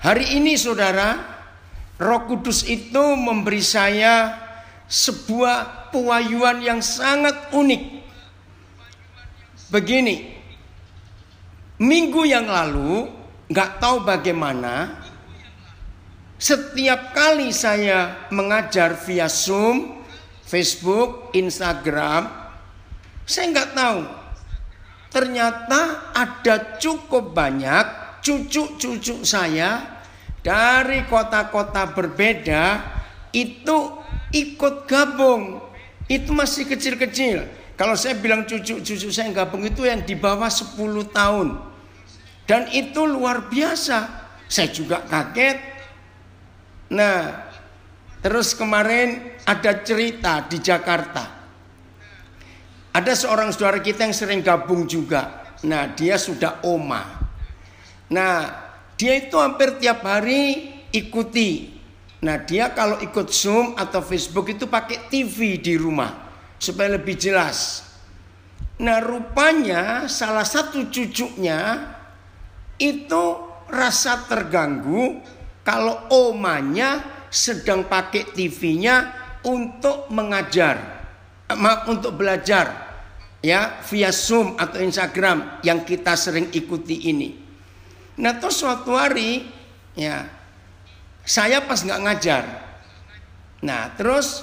Hari ini saudara, Roh Kudus itu memberi saya sebuah pewahyuan yang sangat unik. Begini, minggu yang lalu, gak tahu bagaimana, setiap kali saya mengajar via Zoom, Facebook, Instagram, saya gak tahu. Ternyata ada cukup banyak cucu-cucu saya dari kota-kota berbeda itu ikut gabung. Itu masih kecil-kecil. Kalau saya bilang cucu-cucu saya gabung itu yang di bawah 10 tahun. Dan itu luar biasa. Saya juga kaget. Nah, terus kemarin ada cerita di Jakarta. Ada seorang saudara kita yang sering gabung juga. Nah, dia sudah oma. Nah, dia itu hampir tiap hari ikuti. Nah, dia kalau ikut Zoom atau Facebook itu pakai TV di rumah supaya lebih jelas. Nah, rupanya salah satu cucunya itu rasa terganggu kalau omanya sedang pakai TV-nya untuk mengajar, untuk belajar. Ya, via Zoom atau Instagram yang kita sering ikuti ini. Nah, terus suatu hari, ya, saya pas nggak ngajar. Nah, terus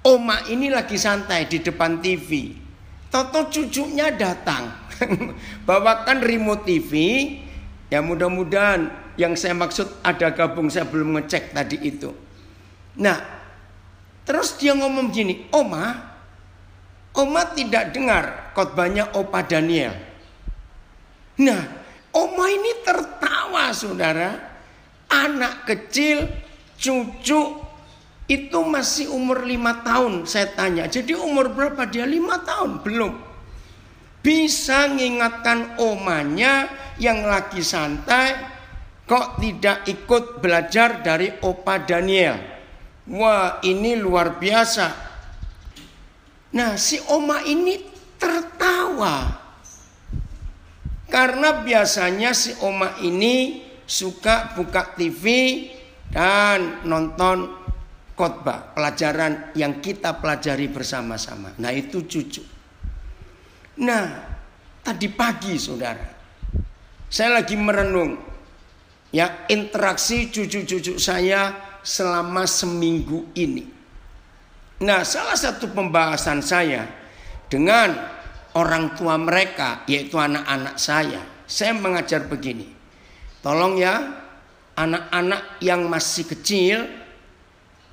oma ini lagi santai di depan TV. Toto cucunya datang, bawakan remote TV. Ya, mudah-mudahan yang saya maksud ada gabung, saya belum ngecek tadi itu. Nah, terus dia ngomong gini, Oma tidak dengar khotbahnya Opa Daniel. Nah, Oma ini tertawa saudara. Anak kecil, cucu itu masih umur 5 tahun. Saya tanya, jadi umur berapa dia? 5 tahun? Belum. Bisa ngingatkan omanya yang lagi santai, kok tidak ikut belajar dari Opa Daniel. Wah, ini luar biasa. Nah, si oma ini tertawa. Karena biasanya si oma ini suka buka TV dan nonton khotbah, pelajaran yang kita pelajari bersama-sama. Nah, itu cucu. Nah, tadi pagi saudara, saya lagi merenung ya interaksi cucu-cucu saya selama seminggu ini. Nah, salah satu pembahasan saya dengan orang tua mereka, yaitu anak-anak saya mengajar begini. Tolong ya, anak-anak yang masih kecil,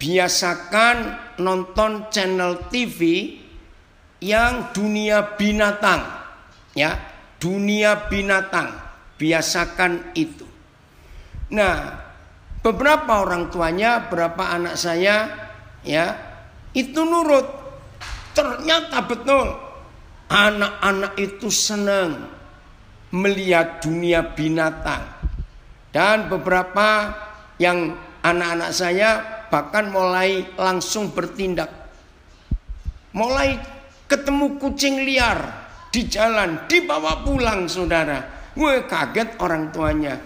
biasakan nonton channel TV yang dunia binatang. Ya, dunia binatang. Biasakan itu. Nah, beberapa orang tuanya, beberapa anak saya, ya, itu nurut. Ternyata betul anak-anak itu senang melihat dunia binatang. Dan beberapa yang anak-anak saya bahkan mulai langsung bertindak. Mulai ketemu kucing liar di jalan, dibawa pulang saudara. Wah, kaget orang tuanya.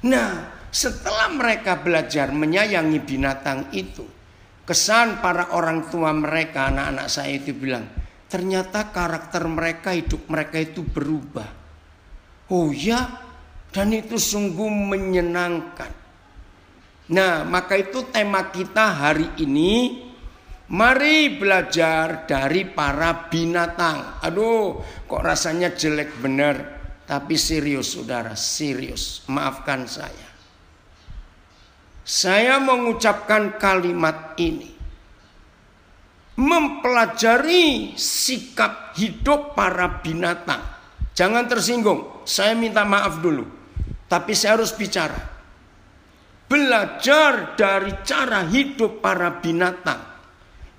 Nah, setelah mereka belajar menyayangi binatang itu, kesan para orang tua mereka, anak-anak saya itu bilang, ternyata karakter mereka, hidup mereka itu berubah. Oh ya, dan itu sungguh menyenangkan. Nah, maka itu tema kita hari ini, mari belajar dari para binatang. Aduh, kok rasanya jelek benar. Tapi serius saudara, serius. Maafkan saya. Saya mengucapkan kalimat ini. Mempelajari sikap hidup para binatang. Jangan tersinggung. Saya minta maaf dulu. Tapi saya harus bicara. Belajar dari cara hidup para binatang.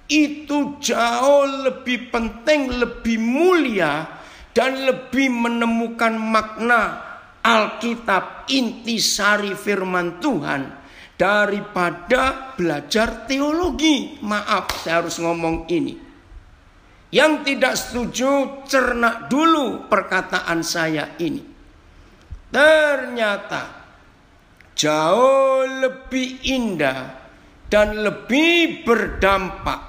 Itu jauh lebih penting, lebih mulia. Dan lebih menemukan makna Alkitab, intisari firman Tuhan. Daripada belajar teologi. Maaf, saya harus ngomong ini. Yang tidak setuju, cerna dulu perkataan saya ini. Ternyata jauh lebih indah dan lebih berdampak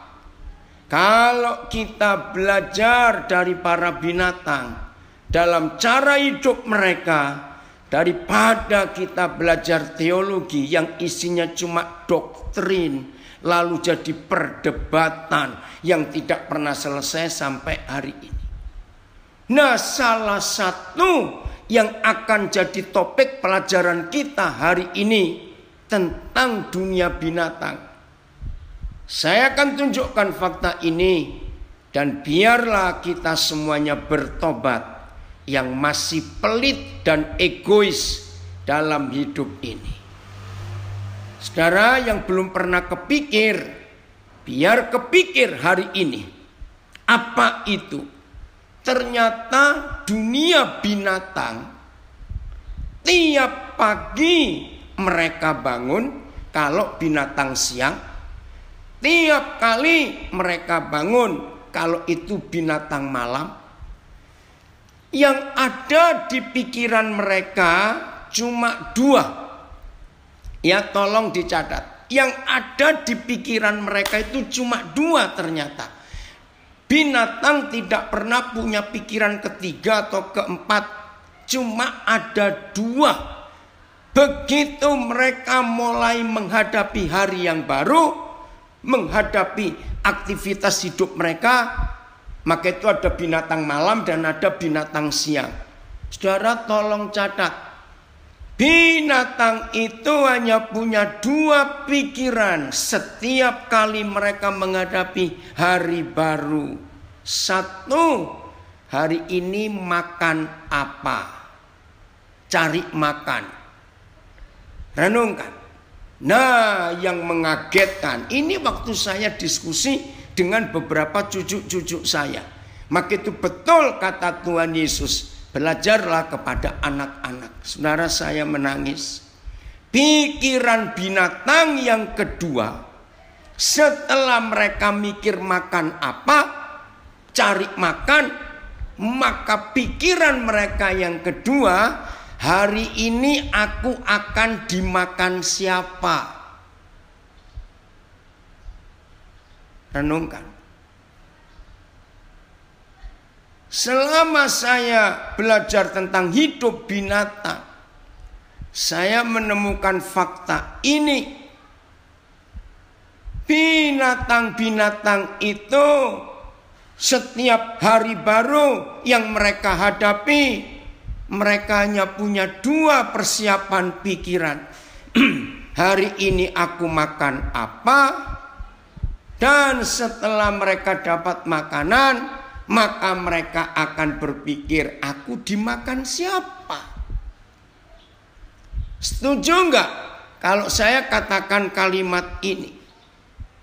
kalau kita belajar dari para binatang dalam cara hidup mereka, daripada kita belajar teologi yang isinya cuma doktrin, lalu jadi perdebatan yang tidak pernah selesai sampai hari ini. Nah, salah satu yang akan jadi topik pelajaran kita hari ini tentang dunia binatang. Saya akan tunjukkan fakta ini, dan biarlah kita semuanya bertobat yang masih pelit dan egois dalam hidup ini. Saudara yang belum pernah kepikir, biar kepikir hari ini. Apa itu? Ternyata dunia binatang, tiap pagi mereka bangun kalau binatang siang, tiap kali mereka bangun kalau itu binatang malam. Yang ada di pikiran mereka cuma dua. Ya, tolong dicatat. Yang ada di pikiran mereka itu cuma dua ternyata. Binatang tidak pernah punya pikiran ketiga atau keempat. Cuma ada dua. Begitu mereka mulai menghadapi hari yang baru, menghadapi aktivitas hidup mereka, maka itu ada binatang malam dan ada binatang siang. Saudara tolong catat, binatang itu hanya punya dua pikiran setiap kali mereka menghadapi hari baru. Satu, hari ini makan apa? Cari makan. Renungkan. Nah, yang mengagetkan, ini waktu saya diskusi dengan beberapa cucu-cucu saya. Maka itu betul kata Tuhan Yesus, belajarlah kepada anak-anak. Saudara, saya menangis. Pikiran binatang yang kedua, setelah mereka mikir makan apa, cari makan, maka pikiran mereka yang kedua, hari ini aku akan dimakan siapa? Renungkan. Selama saya belajar tentang hidup binatang, saya menemukan fakta ini. Binatang-binatang itu setiap hari baru yang mereka hadapi, mereka hanya punya dua persiapan pikiran. Hari ini aku makan apa? Dan setelah mereka dapat makanan, maka mereka akan berpikir, aku dimakan siapa? Setuju enggak kalau saya katakan kalimat ini?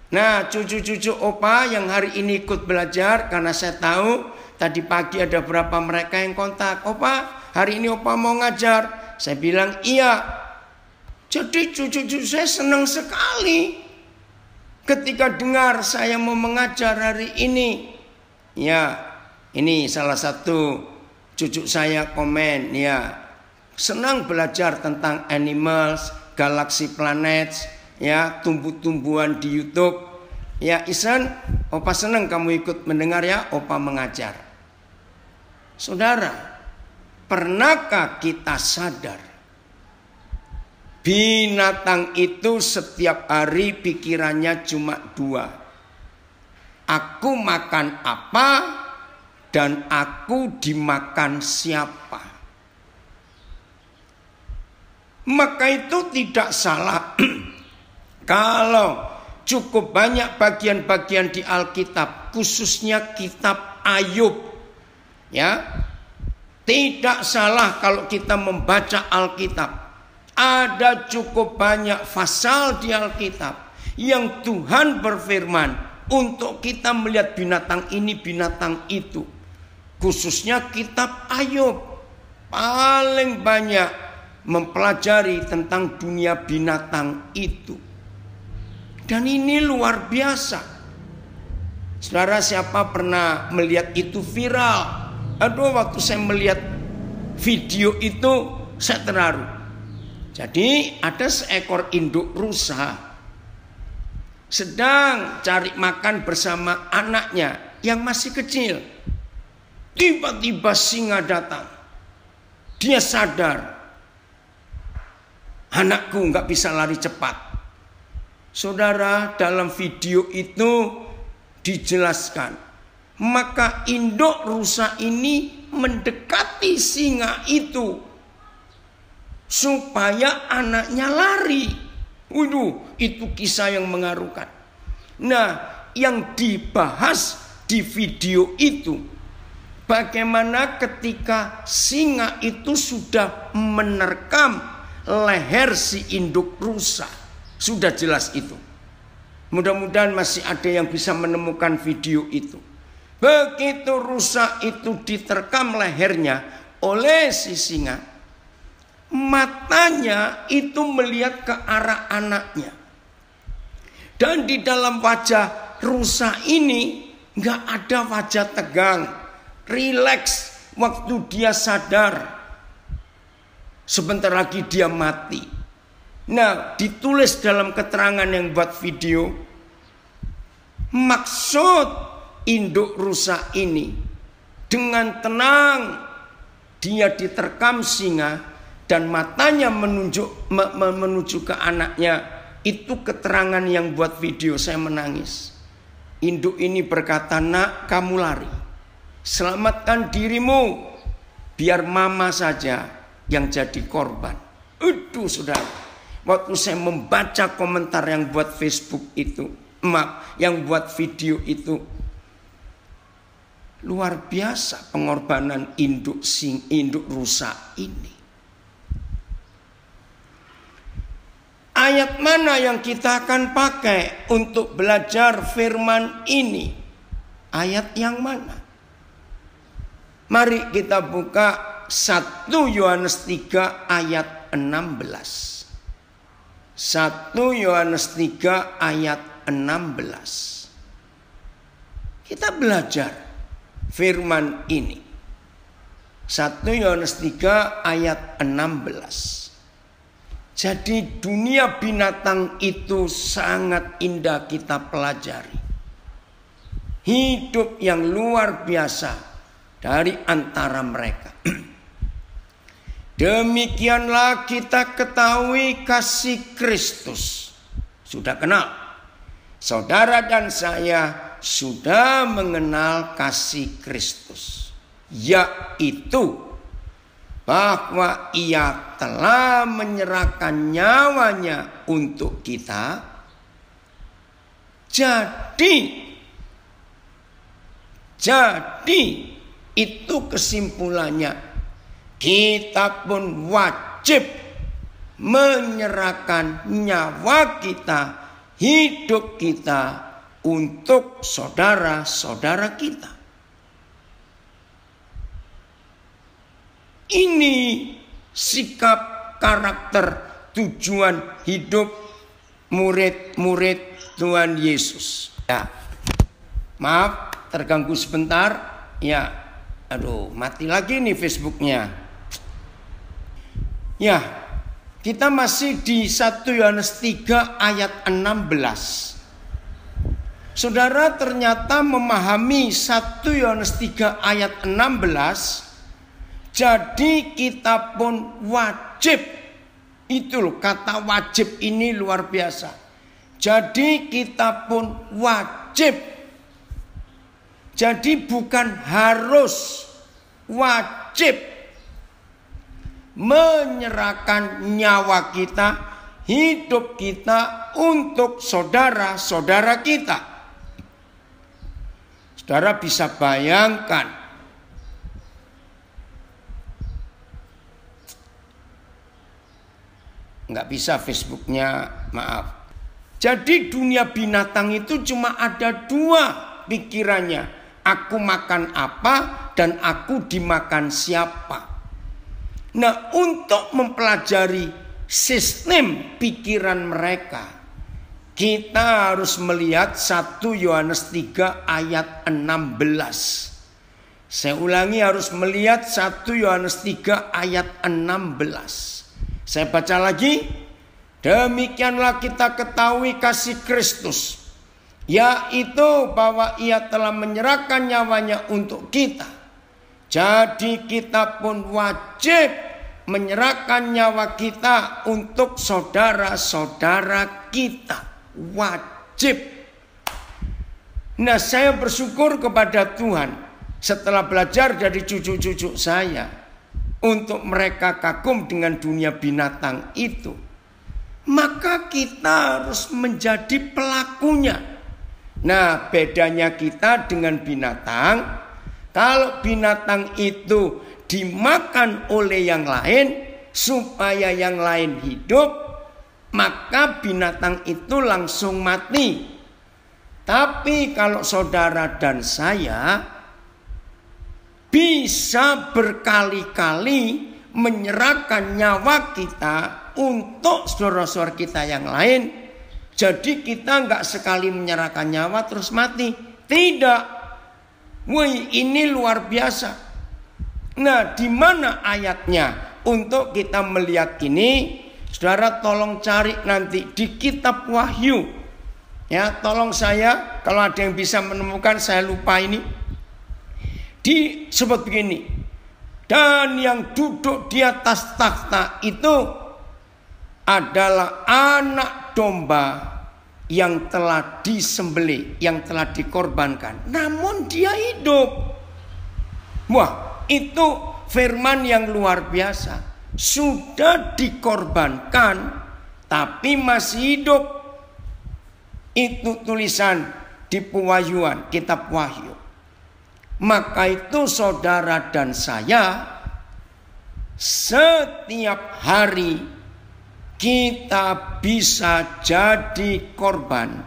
Nah, cucu-cucu opa yang hari ini ikut belajar, karena saya tahu tadi pagi ada berapa mereka yang kontak, opa hari ini opa mau ngajar. Saya bilang iya. Jadi cucu-cucu saya senang sekali ketika dengar saya mau mengajar hari ini. Ya, ini salah satu cucu saya komen, ya, senang belajar tentang animals, galaxy planets, ya, tumbuh-tumbuhan di YouTube. Ya, Isan, opa senang kamu ikut mendengar ya, opa mengajar. Saudara, pernahkah kita sadar binatang itu setiap hari pikirannya cuma dua. Aku makan apa dan aku dimakan siapa. Maka itu tidak salah kalau cukup banyak bagian-bagian di Alkitab, khususnya kitab Ayub. Ya, tidak salah kalau kita membaca Alkitab. Ada cukup banyak pasal di Alkitab yang Tuhan berfirman untuk kita melihat binatang ini, binatang itu. Khususnya kitab Ayub paling banyak mempelajari tentang dunia binatang itu. Dan ini luar biasa. Saudara, siapa pernah melihat itu viral? Aduh, waktu saya melihat video itu saya terharu. Jadi ada seekor induk rusa sedang cari makan bersama anaknya yang masih kecil. Tiba-tiba singa datang. Dia sadar, anakku nggak bisa lari cepat. Saudara, dalam video itu dijelaskan, maka induk rusa ini mendekati singa itu supaya anaknya lari. Waduh, itu kisah yang mengharukan. Nah, yang dibahas di video itu, bagaimana ketika singa itu sudah menerkam leher si induk rusa. Sudah jelas itu. Mudah-mudahan masih ada yang bisa menemukan video itu. Begitu rusa itu diterkam lehernya oleh si singa, matanya itu melihat ke arah anaknya. Dan di dalam wajah rusa ini gak ada wajah tegang, rileks waktu dia sadar. Sebentar lagi dia mati. Nah, ditulis dalam keterangan yang buat video, maksud induk rusa ini dengan tenang dia diterkam singa dan matanya menuju ke anaknya. Itu keterangan yang buat video. Saya menangis. Induk ini berkata, nak, kamu lari, selamatkan dirimu, biar mama saja yang jadi korban. Aduh, saudara, waktu saya membaca komentar yang buat Facebook itu, yang buat video itu, luar biasa pengorbanan induk rusa ini. Ayat mana yang kita akan pakai untuk belajar firman ini? Ayat yang mana? Mari kita buka 1 Yohanes 3 ayat 16. 1 Yohanes 3 ayat 16. Kita belajar firman ini. 1 Yohanes 3 ayat 16. Jadi dunia binatang itu sangat indah kita pelajari. Hidup yang luar biasa dari antara mereka. Demikianlah kita ketahui kasih Kristus. Sudah kenal. Saudara dan saya sudah mengenal kasih Kristus. Yaitu bahwa ia telah menyerahkan nyawanya untuk kita. Jadi itu kesimpulannya. Kita pun wajib menyerahkan nyawa kita, hidup kita untuk saudara-saudara kita. Ini sikap, karakter, tujuan hidup murid-murid Tuhan Yesus. Ya, maaf terganggu sebentar. Ya, aduh, mati lagi nih Facebooknya. Ya, kita masih di 1 Yohanes 3 ayat 16. Saudara ternyata memahami 1 Yohanes 3 ayat 16. Jadi kita pun wajib. Itu loh, kata wajib ini luar biasa. Jadi kita pun wajib. Jadi bukan harus, wajib menyerahkan nyawa kita, hidup kita untuk saudara-saudara kita. Saudara bisa bayangkan, nggak bisa Facebooknya, maaf. Jadi dunia binatang itu cuma ada dua pikirannya. Aku makan apa dan aku dimakan siapa. Nah, untuk mempelajari sistem pikiran mereka, kita harus melihat 1 Yohanes 3 ayat 16. Saya ulangi, harus melihat 1 Yohanes 3 ayat 16. Saya baca lagi. Demikianlah kita ketahui kasih Kristus, yaitu bahwa ia telah menyerahkan nyawanya untuk kita. Jadi kita pun wajib menyerahkan nyawa kita untuk saudara-saudara kita. Wajib. Nah, saya bersyukur kepada Tuhan setelah belajar dari cucu-cucu saya, untuk mereka kagum dengan dunia binatang itu. Maka kita harus menjadi pelakunya. Nah, bedanya kita dengan binatang, kalau binatang itu dimakan oleh yang lain supaya yang lain hidup, maka binatang itu langsung mati. Tapi kalau saudara dan saya bisa berkali-kali menyerahkan nyawa kita untuk saudara-saudara kita yang lain. Jadi kita nggak sekali menyerahkan nyawa terus mati. Tidak. Wih, ini luar biasa. Nah, di mana ayatnya untuk kita melihat ini? Saudara tolong cari nanti di kitab Wahyu. Ya, tolong saya, kalau ada yang bisa menemukan, saya lupa ini. Disebut begini. Dan yang duduk di atas takhta itu adalah anak domba yang telah disembelih, yang telah dikorbankan. Namun dia hidup. Wah, itu firman yang luar biasa. Sudah dikorbankan, tapi masih hidup. Itu tulisan di Pewahyuan, kitab Wahyu. Maka itu saudara dan saya setiap hari kita bisa jadi korban,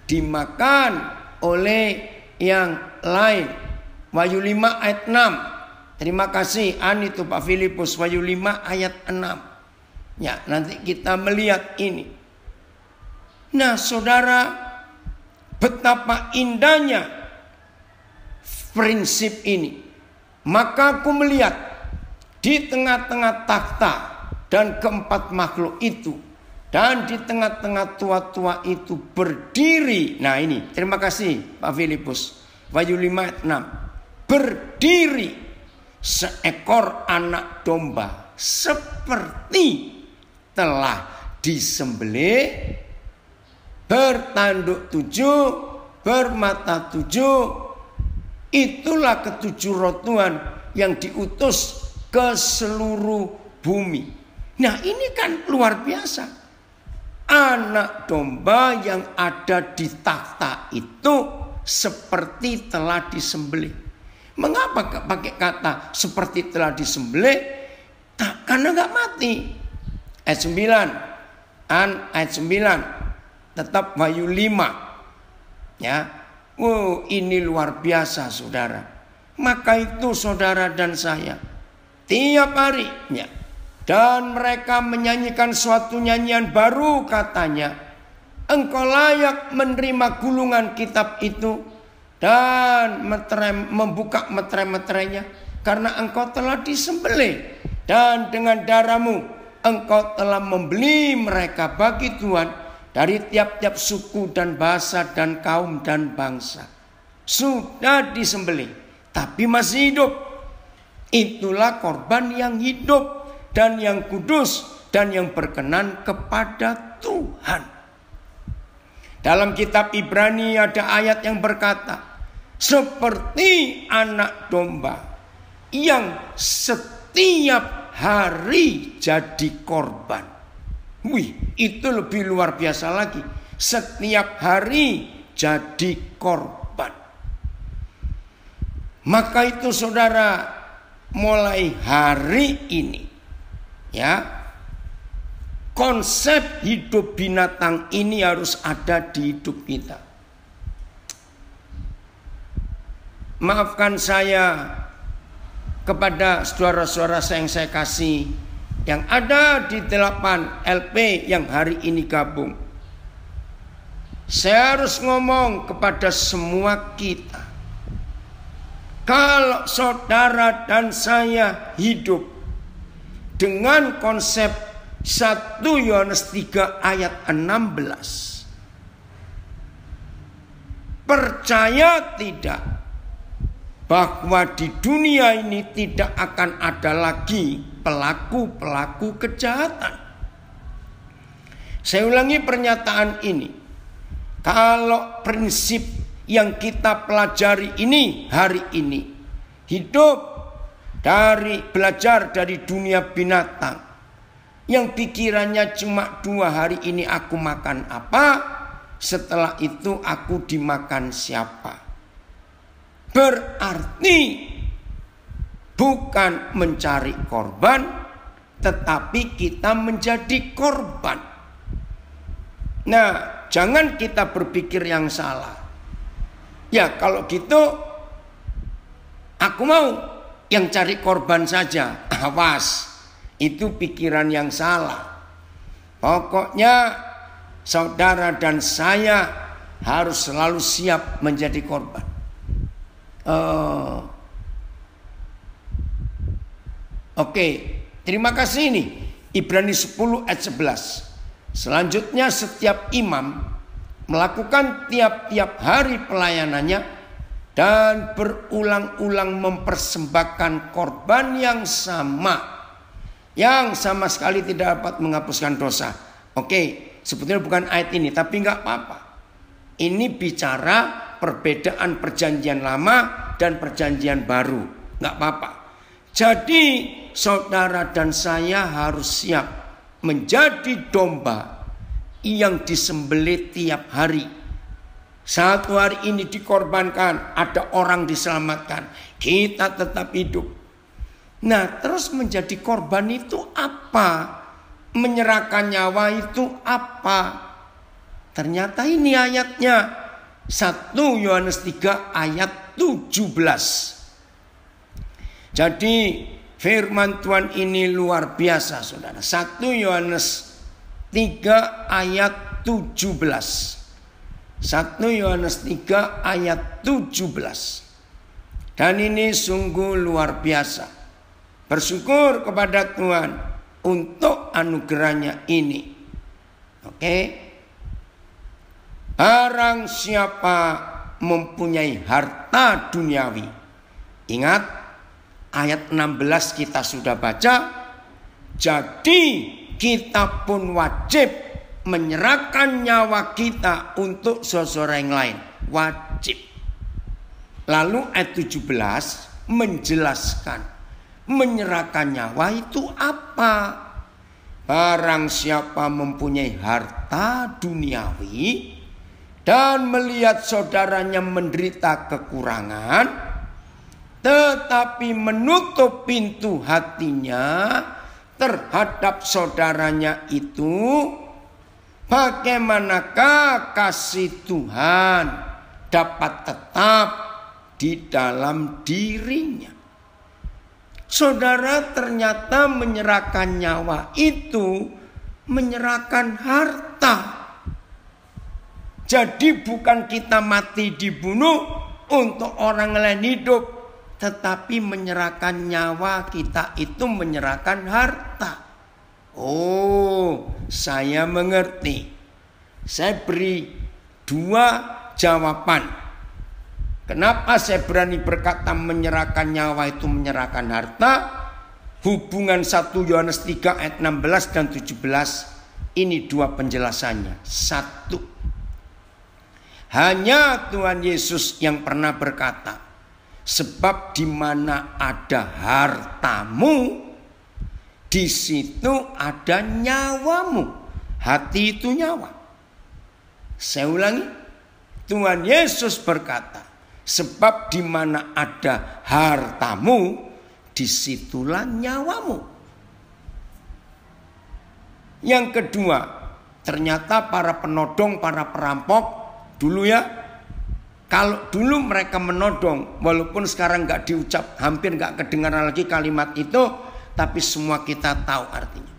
dimakan oleh yang lain. Wahyu 5 ayat 6. Terima kasih itu Pak Filipus. Wahyu 5 ayat 6. Ya, nanti kita melihat ini. Nah, saudara, betapa indahnya prinsip ini. Maka aku melihat di tengah-tengah takhta dan keempat makhluk itu, dan di tengah-tengah tua-tua itu berdiri. Nah ini, terima kasih Pak Filipus. Wahyu 5 ayat 6. Berdiri seekor anak domba seperti telah disembelih, bertanduk 7, bermata 7. Itulah ketujuh roh Tuhan yang diutus ke seluruh bumi. Nah, ini kan luar biasa. Anak domba yang ada di takhta itu seperti telah disembelih. Mengapa pakai kata seperti telah disembelih? Karena nggak mati. Ayat 9. Ayat 9. Tetap Wahyu 5. Ya. Oh, ini luar biasa, saudara. Maka itu saudara dan saya tiap harinya, dan mereka menyanyikan suatu nyanyian baru, katanya, engkau layak menerima gulungan kitab itu dan membuka meterai-meterainya, karena engkau telah disembelih, dan dengan darahmu engkau telah membeli mereka bagi Tuhan dari tiap-tiap suku dan bahasa dan kaum dan bangsa. Sudah disembelih, tapi masih hidup. Itulah korban yang hidup dan yang kudus dan yang berkenan kepada Tuhan. Dalam kitab Ibrani ada ayat yang berkata, seperti anak domba yang setiap hari jadi korban. Wih, itu lebih luar biasa lagi. Setiap hari jadi korban. Maka itu saudara, mulai hari ini, ya, konsep hidup binatang ini harus ada di hidup kita. Maafkan saya kepada saudara-saudara yang saya kasih, yang ada di 8 LP yang hari ini gabung. Saya harus ngomong kepada semua kita. Kalau saudara dan saya hidup dengan konsep 1 Yohanes 3 ayat 16. Percaya tidak bahwa di dunia ini tidak akan ada lagi pelaku-pelaku kejahatan. Saya ulangi pernyataan ini. Kalau prinsip yang kita pelajari ini hari ini, hidup belajar dari dunia binatang, yang pikirannya cuma 2 hari ini aku makan apa, setelah itu aku dimakan siapa. Berarti bukan mencari korban, tetapi kita menjadi korban. Nah, jangan kita berpikir yang salah. Ya, kalau gitu aku mau yang cari korban saja. Awas, itu pikiran yang salah. Pokoknya saudara dan saya harus selalu siap menjadi korban. Oke, terima kasih ini. Ibrani 10 ayat 11. Selanjutnya setiap imam melakukan tiap-tiap hari pelayanannya dan berulang-ulang mempersembahkan korban yang sama sekali tidak dapat menghapuskan dosa. Oke, sebetulnya bukan ayat ini, tapi nggak apa-apa. Ini bicara perbedaan perjanjian lama dan perjanjian baru, nggak apa-apa. Jadi saudara dan saya harus siap menjadi domba yang disembelih tiap hari. Satu hari ini dikorbankan, ada orang diselamatkan, kita tetap hidup. Nah, terus menjadi korban itu apa? Menyerahkan nyawa itu apa? Ternyata ini ayatnya 1 Yohanes 3 ayat 17. Jadi firman Tuhan ini luar biasa saudara. 1 Yohanes 3 ayat 17. 1 Yohanes 3 ayat 17. Dan ini sungguh luar biasa. Bersyukur kepada Tuhan untuk anugerahnya ini. Oke. Barang siapa mempunyai harta duniawi. Ingat ayat 16 kita sudah baca. Jadi kita pun wajib menyerahkan nyawa kita untuk seseorang yang lain. Wajib. Lalu ayat 17 menjelaskan. Menyerahkan nyawa itu apa? Barang siapa mempunyai harta duniawi dan melihat saudaranya menderita kekurangan, tetapi menutup pintu hatinya terhadap saudaranya itu, bagaimanakah kasih Tuhan dapat tetap di dalam dirinya? Saudara, ternyata menyerahkan nyawa itu menyerahkan harta. Jadi bukan kita mati dibunuh untuk orang lain hidup, tetapi menyerahkan nyawa kita itu menyerahkan harta. Oh, saya mengerti. Saya beri 2 jawaban. Kenapa saya berani berkata menyerahkan nyawa itu menyerahkan harta? Hubungan 1 Yohanes 3 ayat 16 dan 17. Ini 2 penjelasannya. 1. Hanya Tuhan Yesus yang pernah berkata, sebab di mana ada hartamu, di situ ada nyawamu. Hati itu nyawa. Saya ulangi. Tuhan Yesus berkata, sebab di mana ada hartamu, disitulah nyawamu. Yang kedua, ternyata para penodong, para perampok dulu ya, kalau dulu mereka menodong, walaupun sekarang nggak diucap, hampir nggak kedengaran lagi kalimat itu, tapi semua kita tahu artinya.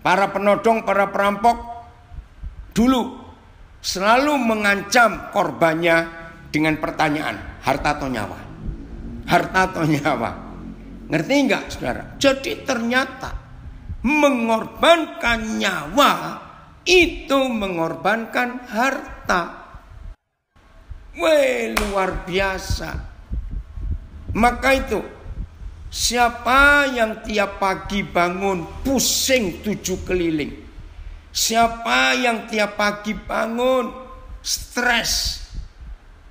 Para penodong, para perampok dulu selalu mengancam korbannya dengan pertanyaan, harta atau nyawa? Harta atau nyawa? Ngerti enggak saudara? Jadi ternyata Mengorbankan nyawa itu mengorbankan harta. Weh, luar biasa. Maka itu, siapa yang tiap pagi bangun pusing 7 keliling? Siapa yang tiap pagi bangun stres?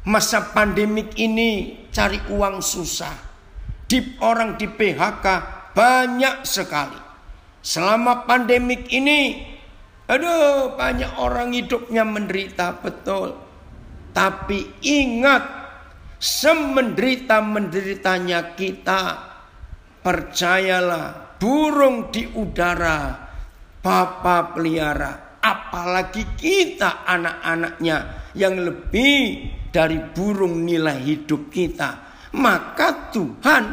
Masa pandemik ini cari uang susah. Orang di PHK banyak sekali. Selama pandemik ini, aduh, banyak orang hidupnya menderita, betul. Tapi ingat, semenderita-menderitanya kita, percayalah, burung di udara Bapa pelihara. Apalagi kita anak-anaknya yang lebih dari burung nilai hidup kita. Maka Tuhan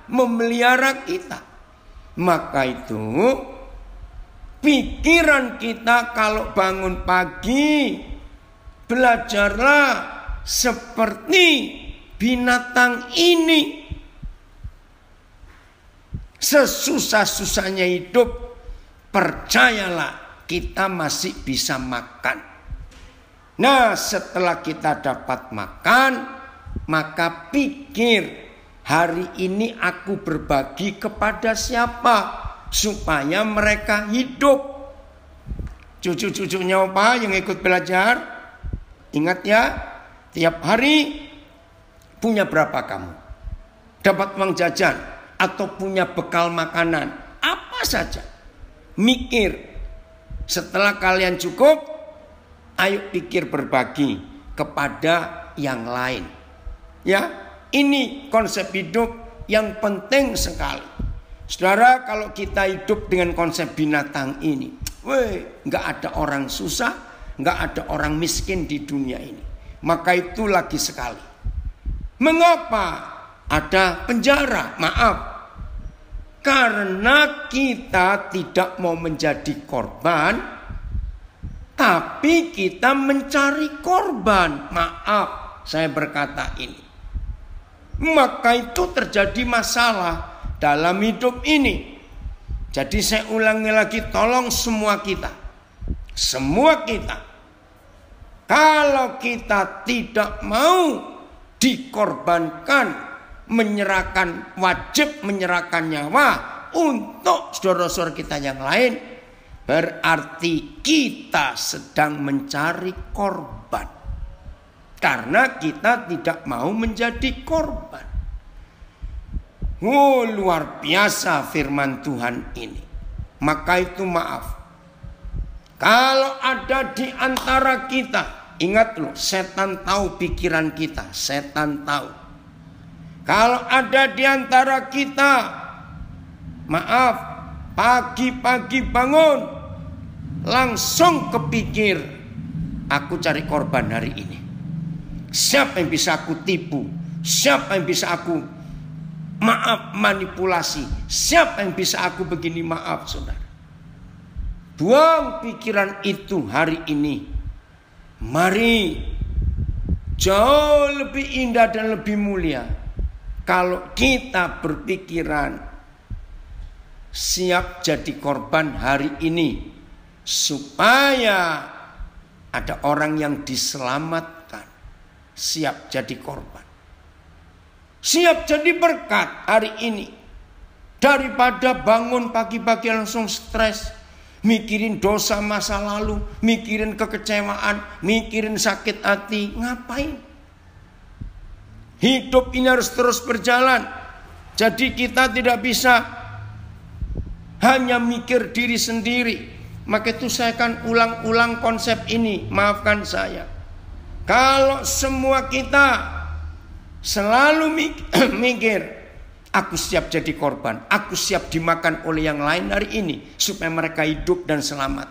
memelihara kita. Maka itu pikiran kita kalau bangun pagi, belajarlah seperti binatang ini. Sesusah-susahnya hidup, percayalah kita masih bisa makan. Nah, setelah kita dapat makan, maka pikir, hari ini aku berbagi kepada siapa supaya mereka hidup. Cucu-cucunya Opa yang ikut belajar, ingat ya, tiap hari punya berapa kamu? Dapat uang jajan atau punya bekal makanan, apa saja. Mikir, setelah kalian cukup, ayo pikir berbagi kepada yang lain. Ya, ini konsep hidup yang penting sekali. Saudara, kalau kita hidup dengan konsep binatang ini, nggak ada orang susah, nggak ada orang miskin di dunia ini. Maka itu lagi sekali. Mengapa ada penjara? Maaf, karena kita tidak mau menjadi korban, tapi kita mencari korban. Maaf, saya berkata ini. Maka itu terjadi masalah dalam hidup ini. Jadi saya ulangi lagi, tolong semua kita, kalau kita tidak mau dikorbankan, wajib menyerahkan nyawa untuk saudara-saudara kita yang lain, berarti kita sedang mencari korban. Karena kita tidak mau menjadi korban. Luar biasa firman Tuhan ini. Maka itu maaf, kalau ada di antara kita, ingat loh, setan tahu pikiran kita. Setan tahu. Kalau ada di antara kita, maaf, pagi-pagi bangun, langsung kepikir, aku cari korban hari ini. Siapa yang bisa aku tipu? Siapa yang bisa aku manipulasi? Siapa yang bisa aku begini? Maaf saudara, buang pikiran itu hari ini. Mari, jauh lebih indah dan lebih mulia kalau kita berpikiran siap jadi korban hari ini, supaya ada orang yang diselamatkan. Siap jadi korban, siap jadi berkat hari ini, daripada bangun pagi-pagi langsung stres, mikirin dosa masa lalu, mikirin kekecewaan, mikirin sakit hati. Ngapain? Hidup ini harus terus berjalan. Jadi kita tidak bisa hanya mikir diri sendiri. Maka itu saya akan ulang-ulang konsep ini. Maafkan saya. Kalau semua kita selalu mikir, aku siap jadi korban, aku siap dimakan oleh yang lain hari ini, supaya mereka hidup dan selamat,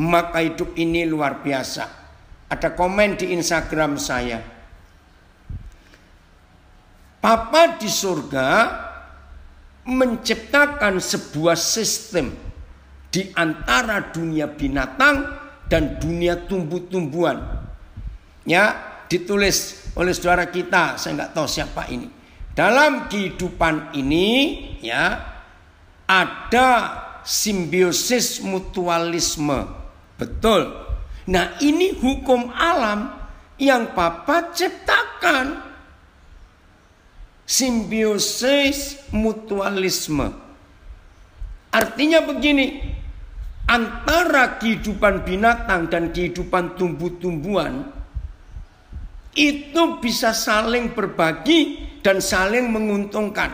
maka hidup ini luar biasa. Ada komen di Instagram saya, Papa di surga menciptakan sebuah sistem di antara dunia binatang dan dunia tumbuh-tumbuhan. Ya, ditulis oleh saudara kita, saya nggak tahu siapa ini. Dalam kehidupan ini, ya, ada simbiosis mutualisme. Betul. Nah, ini hukum alam yang Papa ciptakan. Simbiosis mutualisme. Artinya begini, antara kehidupan binatang dan kehidupan tumbuh-tumbuhan itu bisa saling berbagi dan saling menguntungkan.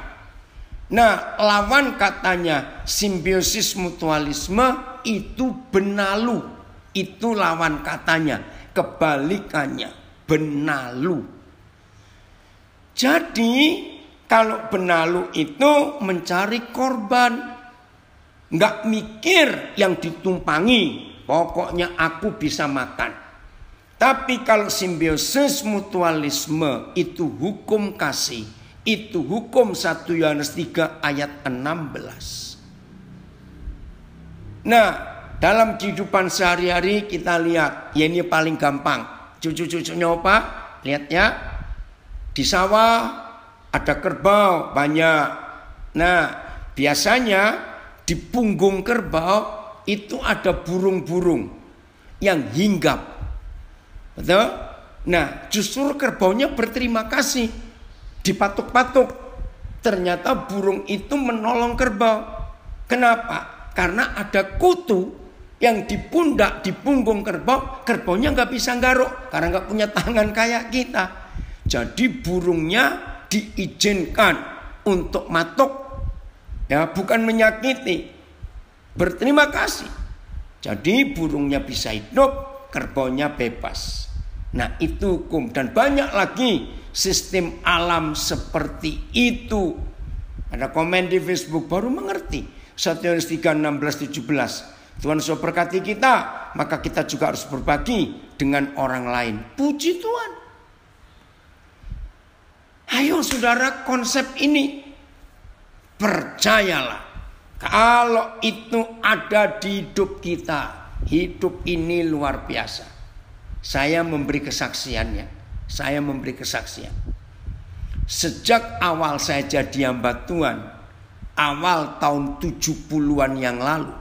Nah, lawan katanya simbiosis mutualisme itu benalu. Itu lawan katanya, kebalikannya benalu. Jadi kalau benalu itu mencari korban, nggak mikir yang ditumpangi, pokoknya aku bisa makan. Tapi kalau simbiosis mutualisme itu hukum kasih, itu hukum 1 Yohanes 3 ayat 16. Nah, dalam kehidupan sehari-hari kita lihat, ya ini paling gampang. Cucu-cucunya apa? Lihat ya. Di sawah ada kerbau banyak. Nah, biasanya di punggung kerbau itu ada burung-burung yang hinggap. Betul? Nah, justru kerbaunya berterima kasih. Dipatuk-patuk. Ternyata burung itu menolong kerbau. Kenapa? Karena ada kutu yang di pundak, di punggung kerbau. Kerbaunya nggak bisa nggaruk karena nggak punya tangan kayak kita. Jadi burungnya diizinkan untuk matuk, ya, bukan menyakiti. Berterima kasih. Jadi burungnya bisa hidup, kerbaunya bebas. Nah, itu hukum. Dan banyak lagi sistem alam seperti itu. Ada komen di Facebook, baru mengerti. 1 Yohanes 3, 16, 17. Tuhan sudah berkati kita, maka kita juga harus berbagi dengan orang lain. Puji Tuhan. Ayo saudara, konsep ini percayalah, kalau itu ada di hidup kita, hidup ini luar biasa. Saya memberi kesaksiannya. Saya memberi kesaksian. Sejak awal saya jadi hamba Tuhan, awal tahun 70-an yang lalu,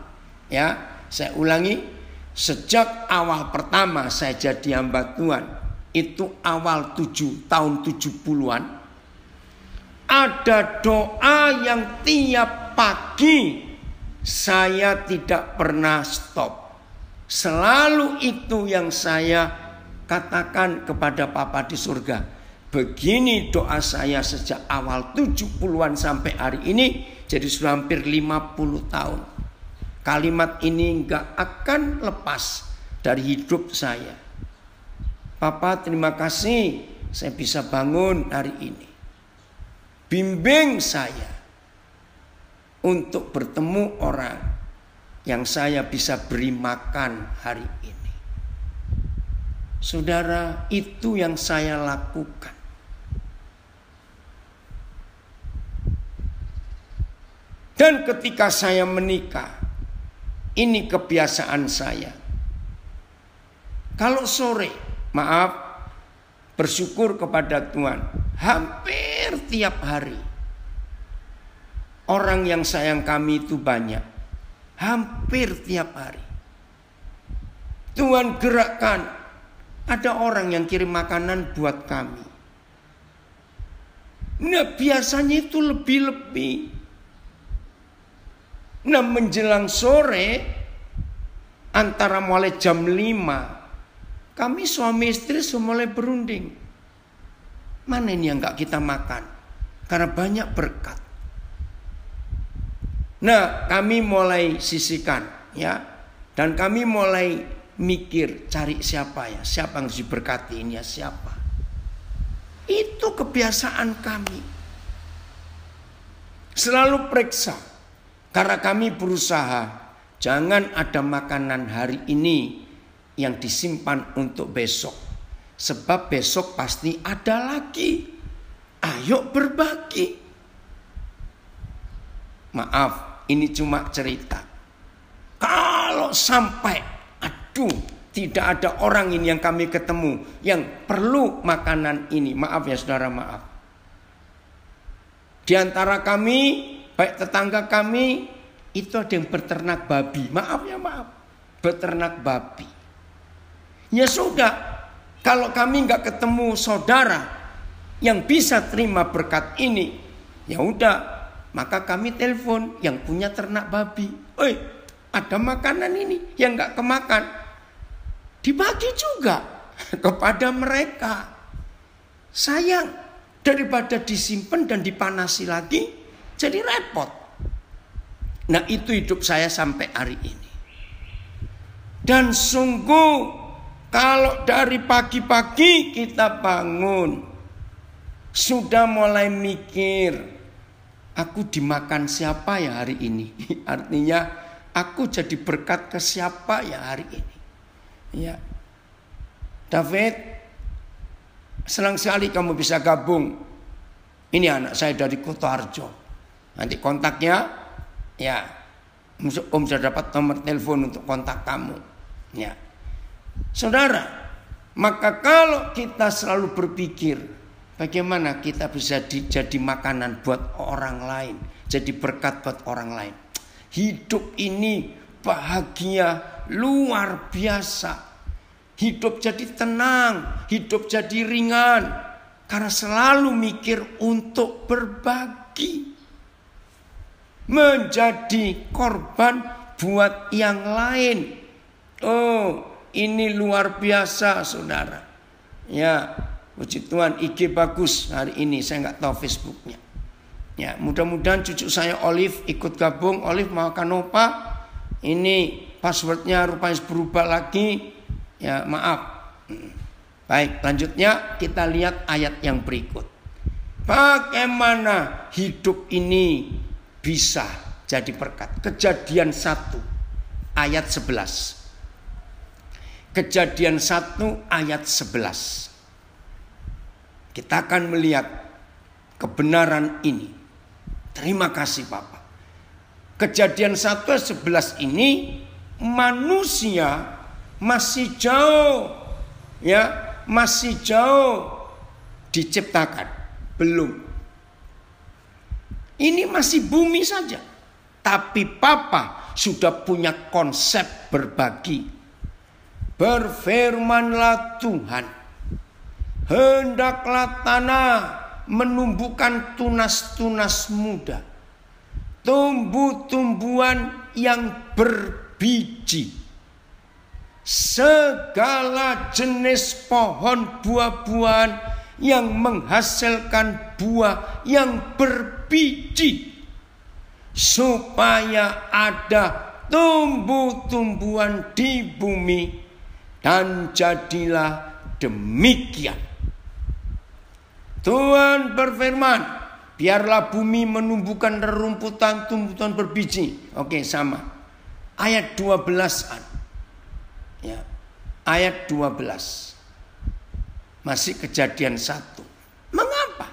ya, saya ulangi, sejak awal pertama saya jadi hamba Tuhan, itu awal tahun 70-an. Ada doa yang tiap pagi saya tidak pernah stop. Selalu itu yang saya katakan kepada Papa di surga. Begini doa saya sejak awal 70-an sampai hari ini. Jadi sudah hampir 50 tahun. Kalimat ini gak akan lepas dari hidup saya. Papa, terima kasih saya bisa bangun hari ini. Bimbing saya untuk bertemu orang yang saya bisa beri makan hari ini. Saudara, itu yang saya lakukan. Dan ketika saya menikah, ini kebiasaan saya. Kalau sore, maaf, bersyukur kepada Tuhan, hampir tiap hari orang yang sayang kami itu banyak. Hampir tiap hari Tuhan gerakkan, ada orang yang kirim makanan buat kami. Nah, biasanya itu lebih-lebih. Nah, menjelang sore, antara mulai jam 5, kami suami istri sudah mulai berunding. Mana ini yang gak kita makan? Karena banyak berkat. Nah, kami mulai sisihkan, ya. Dan kami mulai mikir, cari siapa ya? Siapa yang harus diberkati ini ya? Siapa? Itu kebiasaan kami. Selalu periksa. Karena kami berusaha, jangan ada makanan hari ini yang disimpan untuk besok. Sebab besok pasti ada lagi. Ayo berbagi. Maaf, ini cuma cerita. Kalau sampai, tidak ada orang ini yang kami ketemu yang perlu makanan ini. Maaf ya saudara, maaf. Di antara kami, baik tetangga kami, itu ada yang beternak babi. Maaf, beternak babi. Ya sudah, kalau kami nggak ketemu saudara yang bisa terima berkat ini, ya udah, maka kami telepon yang punya ternak babi. Oi, ada makanan ini yang nggak kemakan, dibagi juga kepada mereka. Sayang, daripada disimpan dan dipanasi lagi, jadi repot. Nah, itu hidup saya sampai hari ini. Dan sungguh, kalau dari pagi-pagi kita bangun, sudah mulai mikir, aku dimakan siapa ya hari ini? Artinya, aku jadi berkat ke siapa ya hari ini? Ya, David, senang sekali kamu bisa gabung. Ini anak saya dari Kutoarjo. Nanti kontaknya, ya, Om sudah dapat nomor telepon untuk kontak kamu. Ya, saudara, maka kalau kita selalu berpikir, bagaimana kita bisa jadi makanan buat orang lain, jadi berkat buat orang lain. Hidup ini bahagia luar biasa. Hidup jadi tenang, hidup jadi ringan. Karena selalu mikir untuk berbagi. Menjadi korban buat yang lain. Oh, ini luar biasa, saudara. Ya, puji Tuhan, IG bagus hari ini. Saya nggak tahu Facebooknya. Ya, mudah-mudahan cucu saya Olive ikut gabung. Olive mau Kanopa. Ini passwordnya rupanya berubah lagi. Ya, maaf. Baik, lanjutnya kita lihat ayat yang berikut. Bagaimana hidup ini bisa jadi berkat? Kejadian 1 ayat 11. Kejadian 1 ayat 11. Kita akan melihat kebenaran ini. Terima kasih Bapak. Kejadian 1 ayat 11 ini manusia masih jauh, ya, masih jauh diciptakan, belum. Ini masih bumi saja, tapi Papa sudah punya konsep berbagi. Berfirmanlah Tuhan, hendaklah tanah menumbuhkan tunas-tunas muda, tumbuh-tumbuhan yang berbiji. Segala jenis pohon buah-buahan yang menghasilkan buah yang berbiji, supaya ada tumbuh-tumbuhan di bumi, dan jadilah demikian. Tuhan berfirman, biarlah bumi menumbuhkan rerumputan, tumbuhan berbiji. Oke, sama. Ayat 12-an. Ya, ayat 12. Masih Kejadian 1. Mengapa?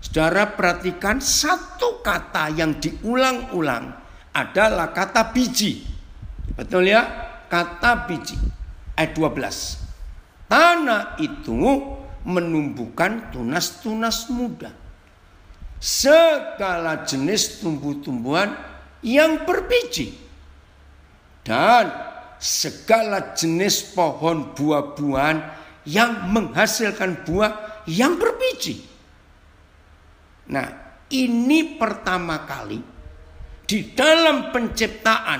Saudara perhatikan satu kata yang diulang-ulang adalah kata biji. Betul ya? Kata biji. Ayat 12. Tanah itu menumbuhkan tunas-tunas muda. Segala jenis tumbuh-tumbuhan yang berbiji. Dan segala jenis pohon buah-buahan yang menghasilkan buah yang berbiji. Nah, ini pertama kali di dalam penciptaan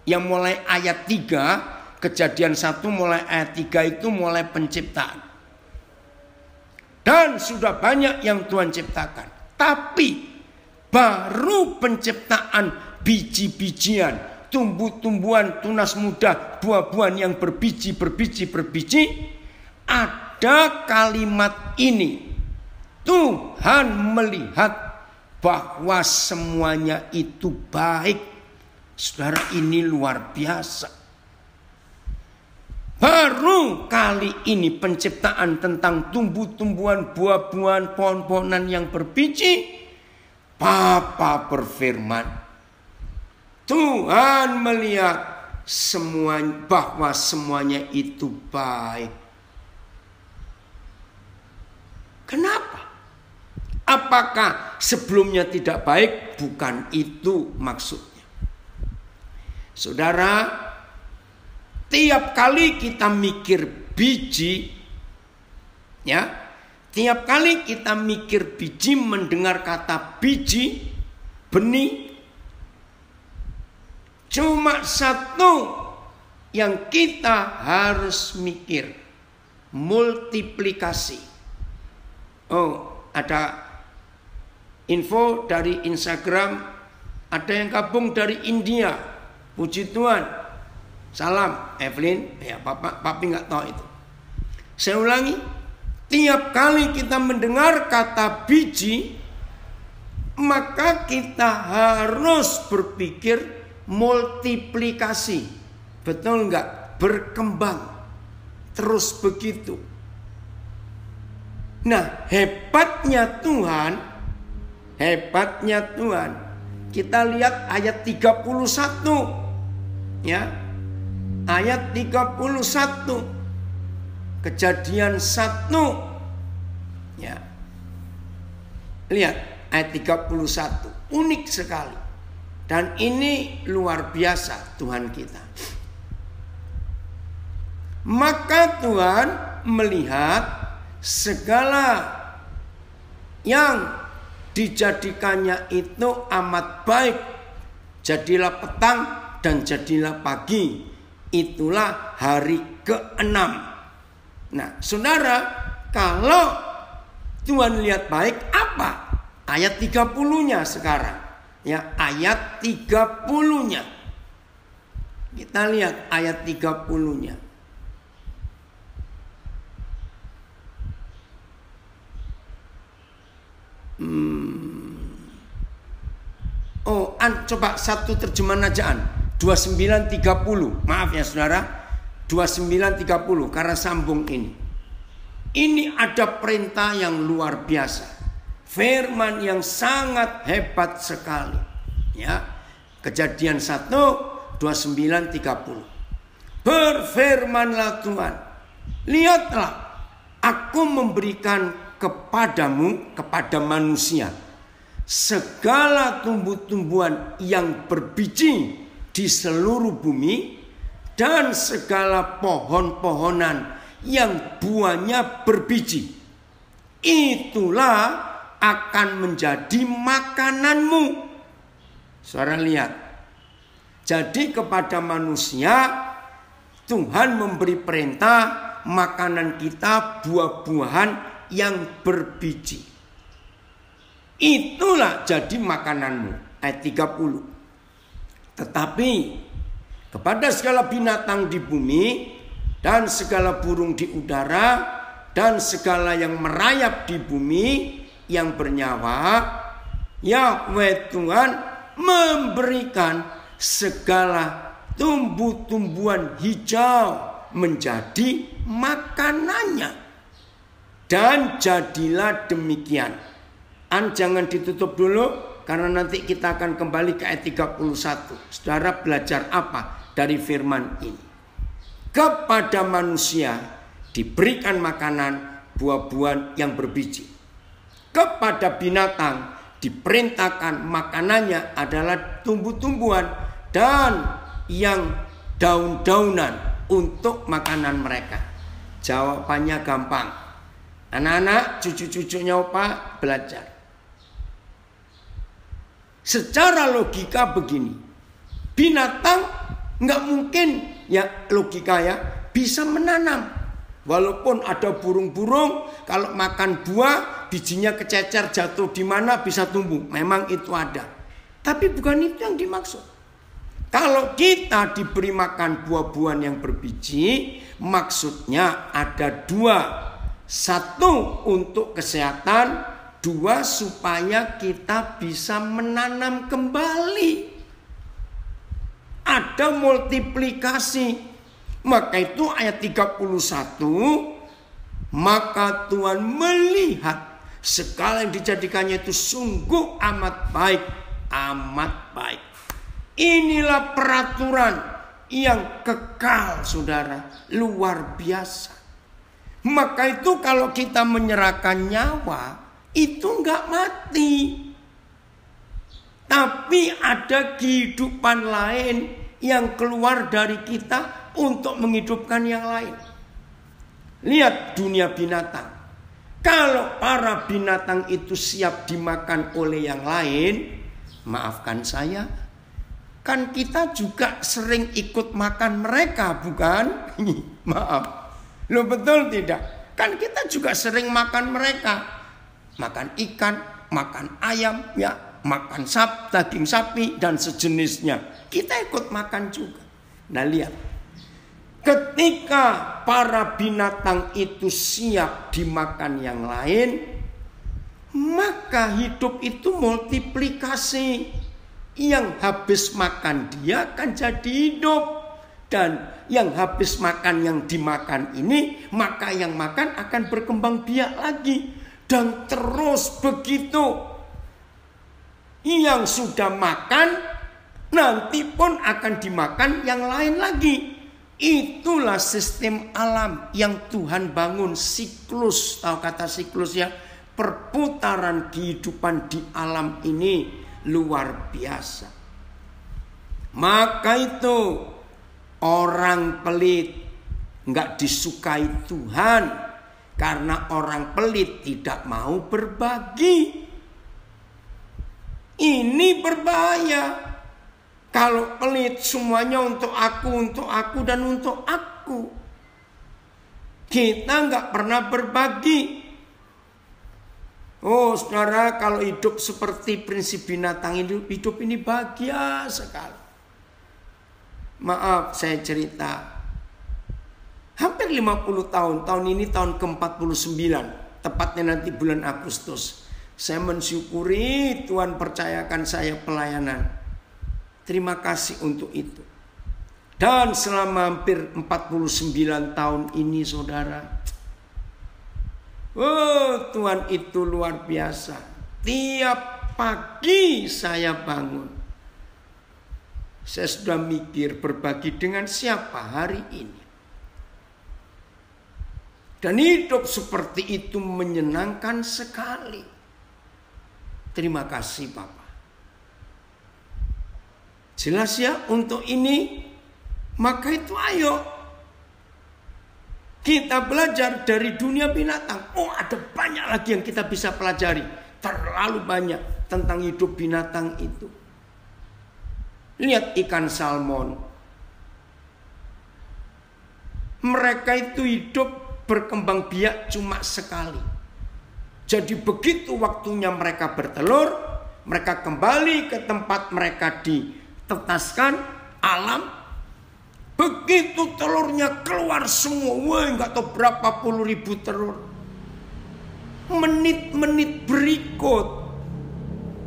yang mulai ayat 3, Kejadian 1 mulai ayat 3 itu mulai penciptaan. Dan sudah banyak yang Tuhan ciptakan. Tapi baru penciptaan biji-bijian, tumbuh-tumbuhan, tunas muda, buah-buahan yang berbiji, ada kalimat ini. Tuhan melihat bahwa semuanya itu baik. Saudara, ini luar biasa. Baru kali ini penciptaan tentang tumbuh-tumbuhan, buah-buahan, pohon-pohonan yang berbiji. Papa berfirman, Tuhan melihat bahwa semuanya itu baik. Kenapa? Apakah sebelumnya tidak baik? Bukan itu maksudnya. Saudara, tiap kali kita mikir biji, ya, tiap kali kita mikir biji, mendengar kata biji, benih, cuma satu yang kita harus mikir, multiplikasi. Oh, ada info dari Instagram, ada yang gabung dari India. Puji Tuhan. Salam Evelyn. Ya, papi nggak tahu itu. Saya ulangi, tiap kali kita mendengar kata biji, maka kita harus berpikir multiplikasi. Betul nggak? Berkembang. Terus begitu. Nah, hebatnya Tuhan, kita lihat ayat 31. Ya, ayat 31, Kejadian 1. Ya, lihat ayat 31, unik sekali. Dan ini luar biasa Tuhan kita. Maka Tuhan melihat segala yang dijadikannya itu amat baik. Jadilah petang dan jadilah pagi. Itulah hari ke-6. Nah, saudara, kalau Tuhan lihat baik, apa? Ayat 30-nya sekarang. Ya, ayat 30-nya. Kita lihat ayat 30-nya. Coba satu terjemahan ajaan 2930. Maaf ya saudara, 2930 karena sambung ini. Ini ada perintah yang luar biasa, firman yang sangat hebat sekali. Ya, Kejadian 1 2930. Berfirmanlah Tuhan, lihatlah, aku memberikan kepadamu, kepada manusia, segala tumbuh-tumbuhan yang berbiji di seluruh bumi dan segala pohon-pohonan yang buahnya berbiji. Itulah akan menjadi makananmu. Saudara lihat. Jadi kepada manusia Tuhan memberi perintah, makanan kita buah-buahan yang berbiji. Itulah jadi makananmu. Ayat 30. Tetapi kepada segala binatang di bumi dan segala burung di udara dan segala yang merayap di bumi yang bernyawa, Yahweh Tuhan memberikan segala tumbuh-tumbuhan hijau menjadi makanannya. Dan jadilah demikian. Jangan ditutup dulu, karena nanti kita akan kembali ke ayat 31. Saudara belajar apa dari firman ini? Kepada manusia diberikan makanan buah-buahan yang berbiji. Kepada binatang diperintahkan makanannya adalah tumbuh-tumbuhan dan yang daun-daunan untuk makanan mereka. Jawabannya gampang. Anak-anak, cucu-cucunya Opa belajar. Secara logika begini, binatang nggak mungkin ya, logika ya, bisa menanam. Walaupun ada burung-burung, kalau makan buah bijinya kececer jatuh di mana bisa tumbuh, memang itu ada. Tapi bukan itu yang dimaksud. Kalau kita diberi makan buah-buahan yang berbiji, maksudnya ada dua. Satu, untuk kesehatan. Dua, supaya kita bisa menanam kembali. Ada multiplikasi. Maka itu ayat 31. Maka Tuhan melihat segala yang dijadikannya itu sungguh amat baik. Amat baik. Inilah peraturan yang kekal, saudara. Luar biasa. Maka itu kalau kita menyerahkan nyawa, itu enggak mati. Tapi ada kehidupan lain yang keluar dari kita untuk menghidupkan yang lain. Lihat dunia binatang. Kalau para binatang itu siap dimakan oleh yang lain, maafkan saya, kan kita juga sering ikut makan mereka, bukan? Maaf. Loh, betul tidak? Kan kita juga sering makan mereka. Makan ikan, makan ayam, ya, makan daging sapi dan sejenisnya. Kita ikut makan juga. Nah, lihat. Ketika para binatang itu siap dimakan yang lain, maka hidup itu multiplikasi. Yang habis makan dia akan jadi hidup. Dan yang habis makan yang dimakan ini, maka yang makan akan berkembang biak lagi. Dan terus begitu. Yang sudah makan nanti pun akan dimakan yang lain lagi. Itulah sistem alam yang Tuhan bangun, siklus. Tahu kata siklus ya? Perputaran kehidupan di alam ini luar biasa. Maka itu orang pelit nggak disukai Tuhan, karena orang pelit tidak mau berbagi. Ini berbahaya. Kalau pelit semuanya untuk aku dan untuk aku. Kita nggak pernah berbagi. Oh saudara, kalau hidup seperti prinsip binatang, hidup ini bahagia sekali. Maaf saya cerita. Hampir 50 tahun ini tahun ke-49. Tepatnya nanti bulan Agustus. Saya mensyukuri Tuhan percayakan saya pelayanan. Terima kasih untuk itu. Dan selama hampir 49 tahun ini saudara, oh Tuhan itu luar biasa. Tiap pagi saya bangun, saya sudah mikir berbagi dengan siapa hari ini. Dan hidup seperti itu menyenangkan sekali. Terima kasih Bapak. Jelas ya, untuk ini maka itu ayo kita belajar dari dunia binatang. Oh, ada banyak lagi yang kita bisa pelajari. Terlalu banyak tentang hidup binatang itu. Lihat ikan salmon. Mereka itu hidup berkembang biak cuma sekali. Jadi begitu waktunya mereka bertelur, mereka kembali ke tempat mereka ditetaskan alam. Begitu telurnya keluar semua, wah nggak tahu berapa puluh ribu telur. Menit-menit berikut,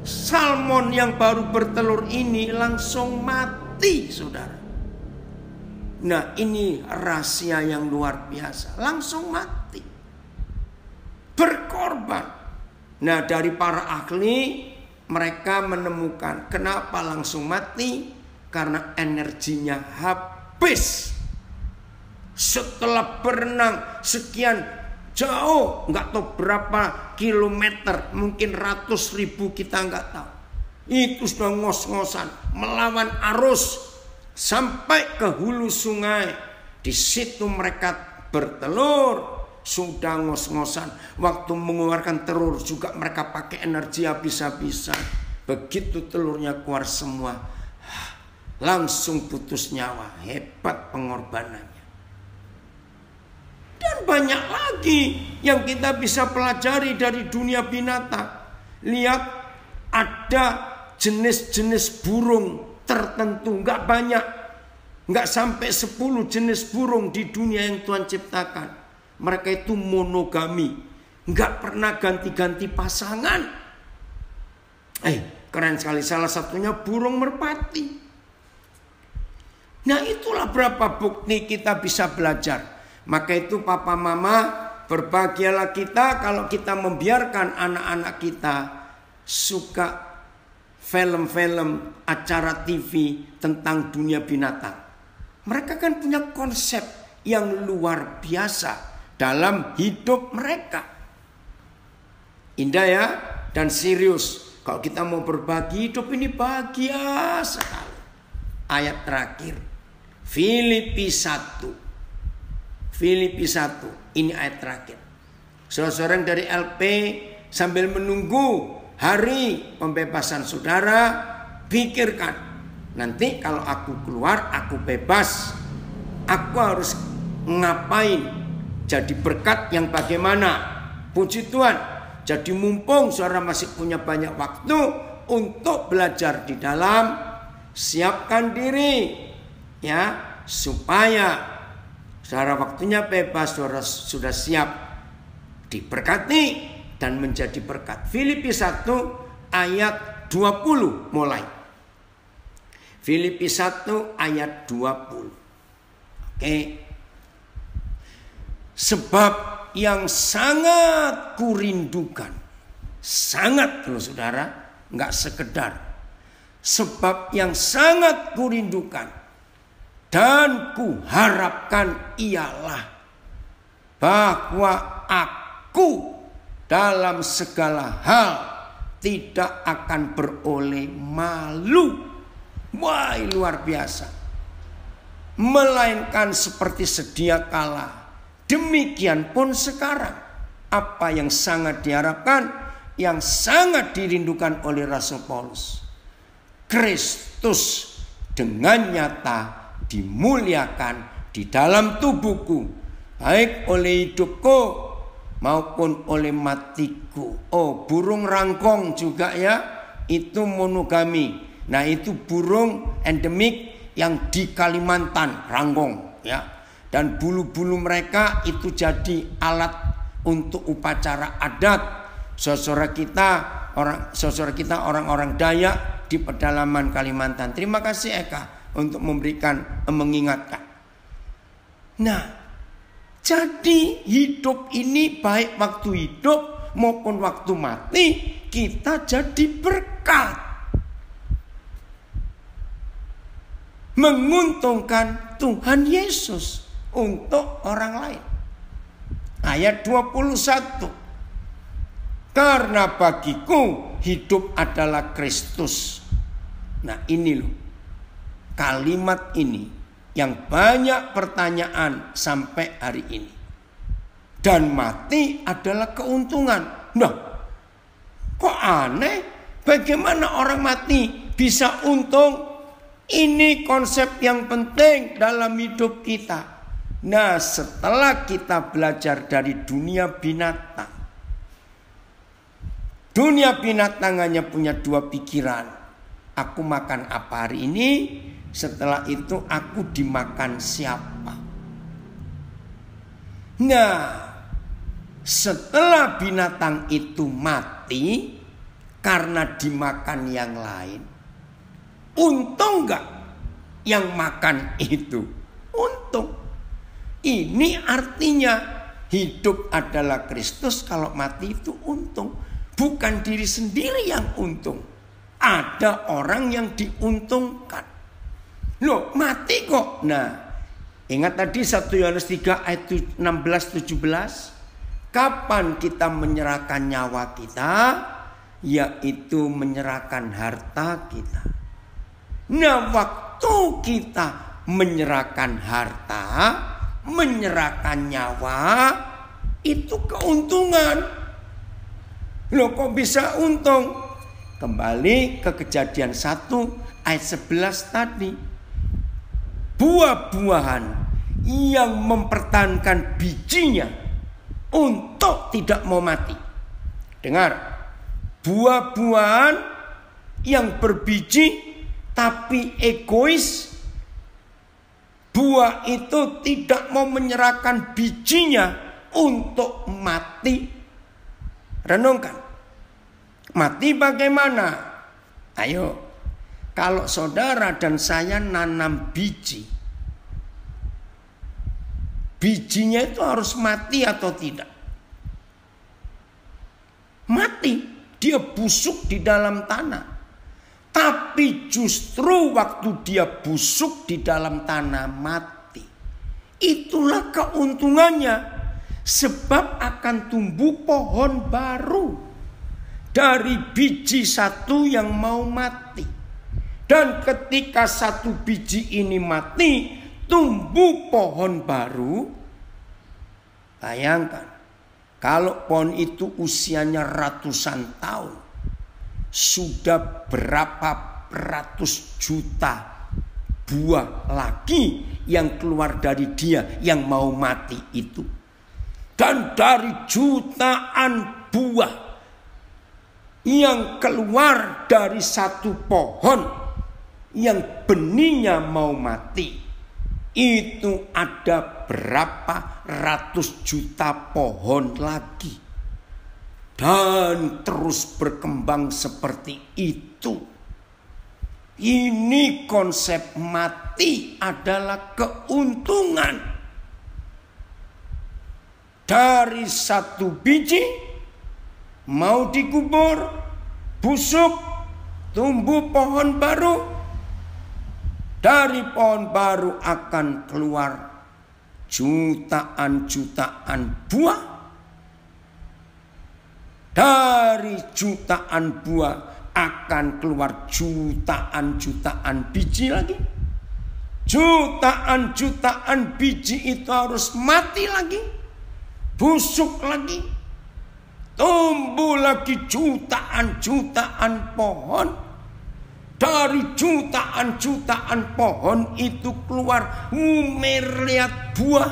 salmon yang baru bertelur ini langsung mati, saudara. Nah ini rahasia yang luar biasa, langsung mati, berkorban. Nah dari para ahli mereka menemukan kenapa langsung mati, karena energinya habis. Setelah berenang sekian jauh, nggak tahu berapa kilometer, mungkin ratus ribu kita nggak tahu. Itu sudah ngos-ngosan melawan arus sampai ke hulu sungai. Di situ mereka bertelur, sudah ngos-ngosan. Waktu mengeluarkan telur juga mereka pakai energi habis-habisan. Begitu telurnya keluar semua, langsung putus nyawa. Hebat pengorbanannya. Dan banyak lagi yang kita bisa pelajari dari dunia binatang. Lihat, ada jenis-jenis burung tertentu, nggak banyak, nggak sampai 10 jenis burung di dunia yang Tuhan ciptakan. Mereka itu monogami, nggak pernah ganti-ganti pasangan. Keren sekali. Salah satunya burung merpati. Nah itulah berapa bukti kita bisa belajar. Maka itu papa mama, berbahagialah kita kalau kita membiarkan anak-anak kita suka film-film, acara TV tentang dunia binatang. Mereka kan punya konsep yang luar biasa dalam hidup mereka. Indah ya, dan serius. Kalau kita mau berbagi, hidup ini bahagia sekali. ayat terakhir. Filipi 1. Filipi 1. Ini ayat terakhir. Saudara dari LP sambil menunggu hari pembebasan saudara, pikirkan, nanti kalau aku keluar, aku bebas, aku harus ngapain? Jadi berkat yang bagaimana? Puji Tuhan. Jadi mumpung saudara masih punya banyak waktu untuk belajar di dalam, siapkan diri ya, supaya saudara waktunya bebas, saudara sudah siap diberkati dan menjadi berkat. Filipi 1 ayat 20 mulai. Filipi 1 ayat 20. Oke. Sebab yang sangat kurindukan, sangat loh saudara, nggak sekedar. Sebab yang sangat kurindukan dan kuharapkan ialah bahwa aku dalam segala hal tidak akan beroleh malu. Wah, luar biasa. Melainkan seperti sedia kala, demikian pun sekarang. Apa yang sangat diharapkan, yang sangat dirindukan oleh Rasul Paulus, Kristus dengan nyata dimuliakan di dalam tubuhku, baik oleh hidupku maupun oleh matiku. Oh, burung rangkong juga ya, itu monogami. Nah, itu burung endemik yang di Kalimantan, rangkong ya. Dan bulu-bulu mereka itu jadi alat untuk upacara adat saudara kita orang-orang Dayak di pedalaman Kalimantan. Terima kasih Eka untuk mengingatkan. Nah, jadi hidup ini baik waktu hidup maupun waktu mati kita jadi berkat. Menguntungkan Tuhan Yesus untuk orang lain. Ayat 21. Karena bagiku hidup adalah Kristus. Nah, ini loh. Kalimat ini yang banyak pertanyaan sampai hari ini. Dan mati adalah keuntungan. Nah, kok aneh? Bagaimana orang mati bisa untung? Ini konsep yang penting dalam hidup kita. Nah, setelah kita belajar dari dunia binatang, dunia binatang hanya punya dua pikiran. Aku makan apa hari ini? Setelah itu aku dimakan siapa? Nah, setelah binatang itu mati karena dimakan yang lain, untung gak yang makan itu? Untung. Ini artinya hidup adalah Kristus, kalau mati itu untung. Bukan diri sendiri yang untung. Ada orang yang diuntungkan. Loh, mati kok. Nah, ingat tadi 1 Yohanes 3 ayat 16-17. Kapan kita menyerahkan nyawa kita? Yaitu menyerahkan harta kita. Nah, waktu kita menyerahkan harta, menyerahkan nyawa, itu keuntungan. Loh, kok bisa untung? Kembali ke Kejadian 1 ayat 11 tadi. Buah-buahan yang mempertahankan bijinya untuk tidak mau mati. Dengar, buah-buahan yang berbiji tapi egois. Buah itu tidak mau menyerahkan bijinya untuk mati. Renungkan. Mati bagaimana? Ayo. Kalau saudara dan saya nanam biji, bijinya itu harus mati atau tidak? Mati. Dia busuk di dalam tanah. Tapi justru waktu dia busuk di dalam tanah mati, itulah keuntungannya. Sebab akan tumbuh pohon baru dari biji satu yang mau mati. Dan ketika satu biji ini mati, tumbuh pohon baru. Bayangkan, kalau pohon itu usianya ratusan tahun, sudah berapa ratus juta buah lagi yang keluar dari dia yang mau mati itu. Dan dari jutaan buah yang keluar dari satu pohon yang benihnya mau mati, itu ada berapa ratus juta pohon lagi. Dan terus berkembang seperti itu. Ini konsep mati adalah keuntungan. Dari satu biji mau dikubur, busuk, tumbuh pohon baru. Dari pohon baru akan keluar jutaan-jutaan buah. Dari jutaan buah akan keluar jutaan-jutaan biji lagi. Jutaan-jutaan biji itu harus mati lagi, busuk lagi, tumbuh lagi jutaan-jutaan pohon. Dari jutaan-jutaan pohon itu keluar miliat buah.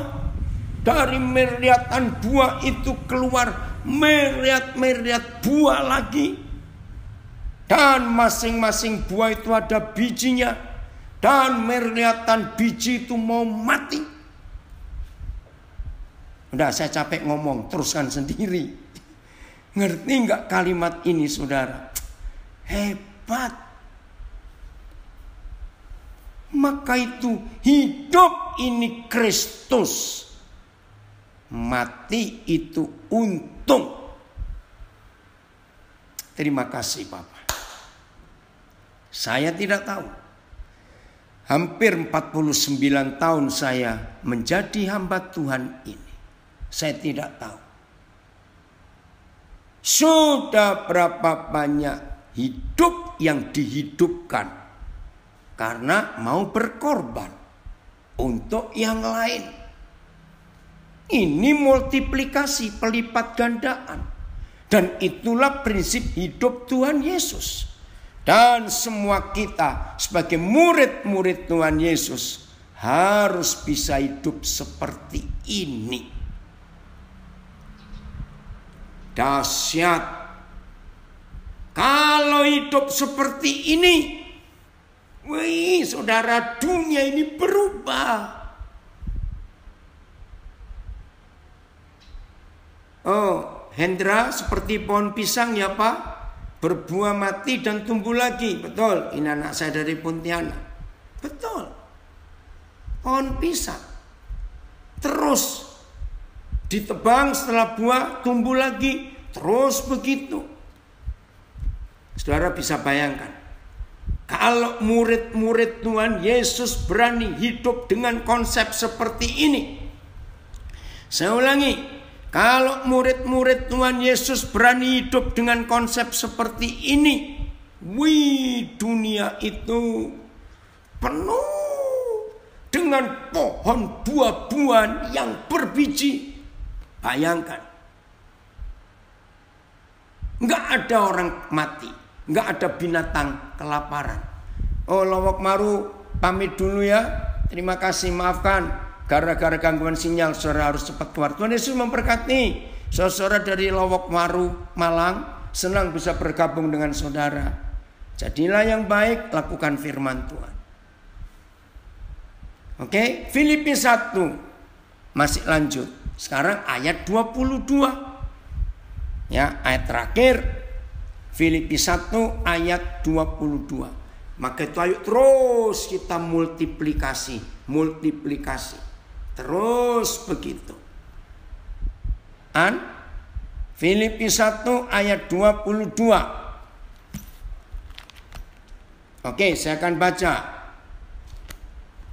Dari miliatan buah itu keluar miliat-miliat buah lagi. Dan masing-masing buah itu ada bijinya. Dan miliatan biji itu mau mati. Udah, saya capek ngomong, teruskan sendiri. Ngerti nggak kalimat ini, saudara? Hebat. Maka itu hidup ini Kristus, mati itu untung. Terima kasih Bapak. Saya tidak tahu. Hampir 49 tahun saya menjadi hamba Tuhan ini. Saya tidak tahu. Sudah berapa banyak hidup yang dihidupkan karena mau berkorban untuk yang lain. Ini multiplikasi, pelipat gandaan. Dan itulah prinsip hidup Tuhan Yesus. Dan semua kita sebagai murid-murid Tuhan Yesus harus bisa hidup seperti ini. Dahsyat. Kalau hidup seperti ini, wih, saudara, dunia ini berubah. Oh, Hendra seperti pohon pisang ya Pak, berbuah mati dan tumbuh lagi. Betul, ini anak saya dari Pontianak. Betul, pohon pisang terus ditebang, setelah buah tumbuh lagi, terus begitu. Saudara bisa bayangkan, kalau murid-murid Tuhan Yesus berani hidup dengan konsep seperti ini. Saya ulangi, kalau murid-murid Tuhan Yesus berani hidup dengan konsep seperti ini, wih, dunia itu penuh dengan pohon buah-buahan yang berbiji. Bayangkan, nggak ada orang mati, nggak ada binatang kelaparan. Oh, Lowok Maru pamit dulu ya. Terima kasih, maafkan. Gara-gara gangguan sinyal, saudara harus cepat keluar. Tuhan Yesus memberkati. Saudara dari Lowok Maru, Malang, senang bisa bergabung dengan saudara. Jadilah yang baik, lakukan firman Tuhan. Oke, Filipi 1. Masih lanjut. Sekarang ayat 22. Ya, ayat terakhir. Filipi 1 ayat 22. Maka itu ayo terus kita multiplikasi. Terus begitu. Filipi 1 ayat 22. Oke, saya akan baca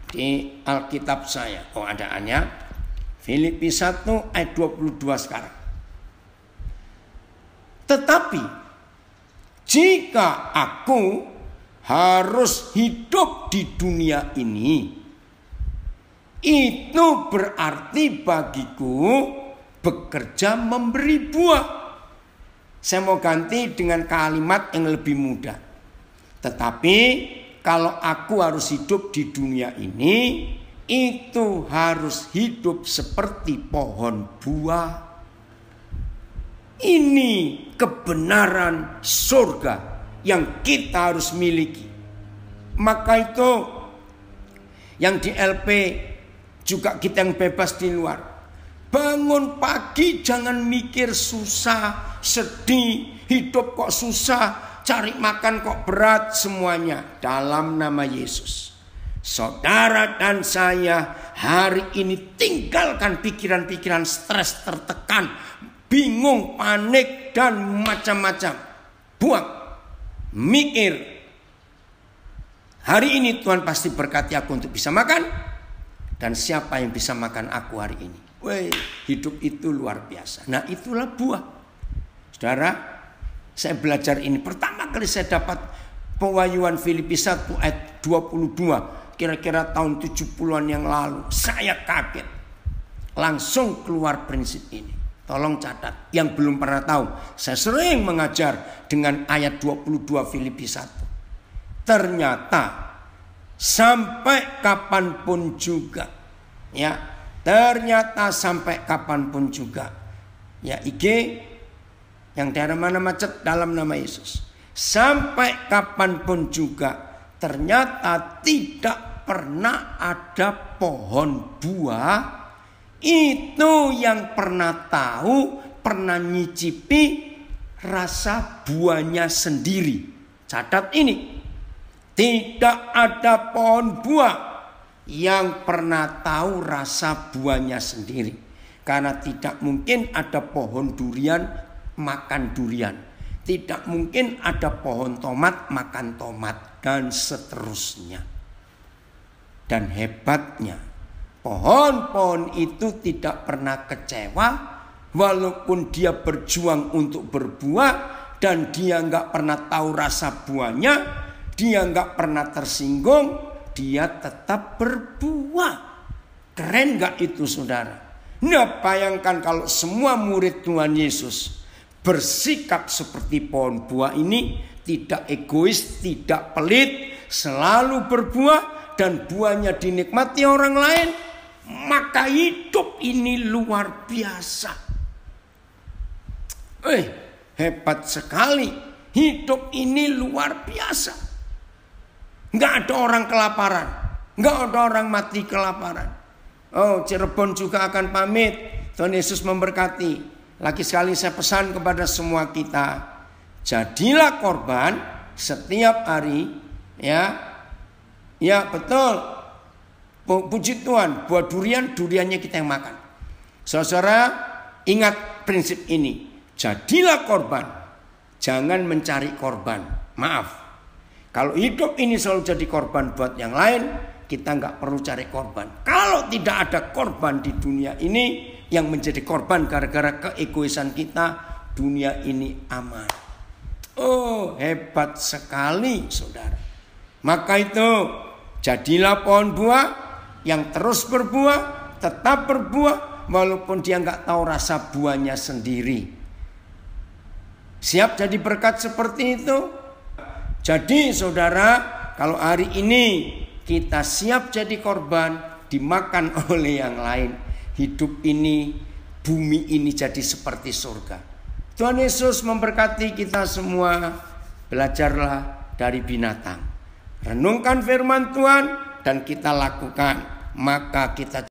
di Alkitab saya. Oh, ada ayat. Filipi 1 ayat 22 sekarang. Tetapi jika aku harus hidup di dunia ini, itu berarti bagiku bekerja memberi buah. Saya mau ganti dengan kalimat yang lebih mudah. Tetapi kalau aku harus hidup di dunia ini, itu harus hidup seperti pohon buah. Ini kebenaran surga yang kita harus miliki. Maka itu yang di LP juga kita yang bebas di luar. Bangun pagi jangan mikir susah, sedih, hidup kok susah, cari makan kok berat, semuanya dalam nama Yesus. Saudara dan saya hari ini tinggalkan pikiran-pikiran stres, tertekan, bingung, panik dan macam-macam. Buang, mikir. Hari ini Tuhan pasti berkati aku untuk bisa makan. Dan siapa yang bisa makan aku hari ini? Weh, hidup itu luar biasa. Nah, itulah buah. Saudara, saya belajar ini. Pertama kali saya dapat pewahyuan Filipi 1 ayat 22. Kira-kira tahun 70-an yang lalu. Saya kaget. Langsung keluar prinsip ini. Tolong catat. Yang belum pernah tahu. Saya sering mengajar dengan ayat 22 Filipi 1. Ternyata sampai kapanpun juga. Ya. Ternyata sampai kapanpun juga. Ya, IG yang daerah mana macet dalam nama Yesus. Sampai kapanpun juga. Ternyata tidak pernah ada pohon buah. Itu yang pernah tahu, pernah nyicipi rasa buahnya sendiri. Catat ini. Tidak ada pohon buah yang pernah tahu rasa buahnya sendiri. Karena tidak mungkin ada pohon durian makan durian. Tidak mungkin ada pohon tomat makan tomat. Dan seterusnya. Dan hebatnya, pohon-pohon itu tidak pernah kecewa. Walaupun dia berjuang untuk berbuah. Dan dia gak pernah tahu rasa buahnya. Dia gak pernah tersinggung. Dia tetap berbuah. Keren gak itu saudara? Nah, bayangkan kalau semua murid Tuhan Yesus bersikap seperti pohon buah ini. Tidak egois, tidak pelit, selalu berbuah. Dan buahnya dinikmati orang lain. Maka hidup ini luar biasa. Hebat sekali. Hidup ini luar biasa. Nggak ada orang kelaparan. Nggak ada orang mati kelaparan. Oh, Cirebon juga akan pamit. Tuhan Yesus memberkati. Lagi sekali saya pesan kepada semua kita. Jadilah korban setiap hari. Ya. Ya betul. Puji Tuhan. Buah durian, duriannya kita yang makan. Saudara, ingat prinsip ini. Jadilah korban. Jangan mencari korban. Maaf. Kalau hidup ini selalu jadi korban buat yang lain, kita nggak perlu cari korban. Kalau tidak ada korban di dunia ini, yang menjadi korban gara-gara keegoisan kita, dunia ini aman. Oh, hebat sekali saudara. Maka itu, jadilah pohon buah yang terus berbuah, tetap berbuah, walaupun dia nggak tahu rasa buahnya sendiri. Siap jadi berkat seperti itu? Jadi saudara, kalau hari ini kita siap jadi korban, dimakan oleh yang lain, hidup ini, bumi ini jadi seperti surga. Tuhan Yesus memberkati kita semua. Belajarlah dari binatang. Renungkan firman Tuhan dan kita lakukan. Maka kita